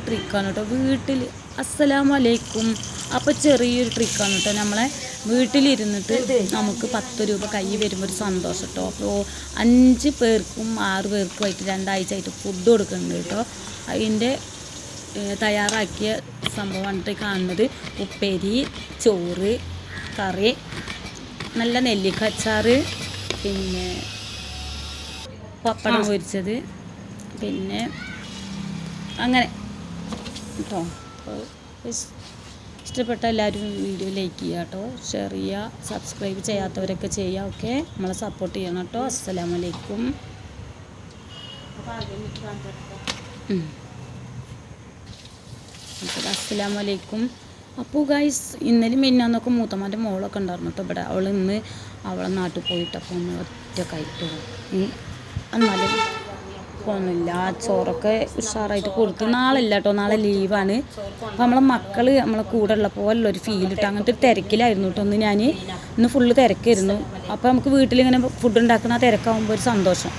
ചെറിയൊരു ട്രിക്കാണ് കേട്ടോ വീട്ടിൽ. അസ്സലാമു അലൈക്കും. അപ്പോൾ ചെറിയൊരു ട്രിക്കാണ് കേട്ടോ, നമ്മളെ വീട്ടിലിരുന്നിട്ട് നമുക്ക് 10 രൂപ കൈ വരുമ്പോൾ ഒരു സന്തോഷം കേട്ടോ. അപ്പോൾ 5 പേർക്കും 6 പേർക്കുമായിട്ട് 2 ആഴ്ച ആയിട്ട് ഫുഡ് കൊടുക്കുന്നുണ്ട് കേട്ടോ. അതിൻ്റെ തയ്യാറാക്കിയ സംഭവമാണ് കാണുന്നത്. ഉപ്പേരി, ചോറ്, കറി, നല്ല നെല്ലിക്ക അച്ചാറ്, പിന്നെ പപ്പടം പൊരിച്ചത്, പിന്നെ അങ്ങനെ കേട്ടോ. ഇഷ്ടപ്പെട്ട എല്ലാവരും വീഡിയോ ലൈക്ക് ചെയ്യുക കേട്ടോ, ഷെയർ ചെയ്യുക, സബ്സ്ക്രൈബ് ചെയ്യാത്തവരൊക്കെ ചെയ്യുക. ഓക്കെ, നമ്മളെ സപ്പോർട്ട് ചെയ്യണം കേട്ടോ. അസ്സലാമു അലൈക്കും. അസ്സലാമു അലൈക്കും. അപ്പോൾ ഗൈസ്, ഇന്നലെ മിന്നാന്നൊക്കെ മൂത്തമ്മൻ്റെ മോളൊക്കെ ഉണ്ടായിരുന്നു കേട്ടോ ഇവിടെ. അവൾ ഇന്ന് അവളെ നാട്ടിൽ പോയിട്ടപ്പോൾ നമ്മൾ ഒറ്റക്കായിട്ട് എന്നാലും ഒന്നുമില്ല, ചോറൊക്കെ ഉഷാറായിട്ട് കൊടുത്തു. നാളെ ഇല്ല കേട്ടോ, നാളെ ലീവാണ്. അപ്പോൾ നമ്മളെ മക്കൾ നമ്മളെ കൂടെ ഉള്ള പോലുള്ളൊരു ഫീൽ ഇട്ട് അങ്ങനത്തെ ഒരു തിരക്കിലായിരുന്നു കേട്ടോ. ഇന്ന് ഫുള്ള് തിരക്കായിരുന്നു. അപ്പോൾ നമുക്ക് വീട്ടിലിങ്ങനെ ഫുഡ് ഉണ്ടാക്കുന്ന തിരക്കാവുമ്പോൾ ഒരു സന്തോഷം.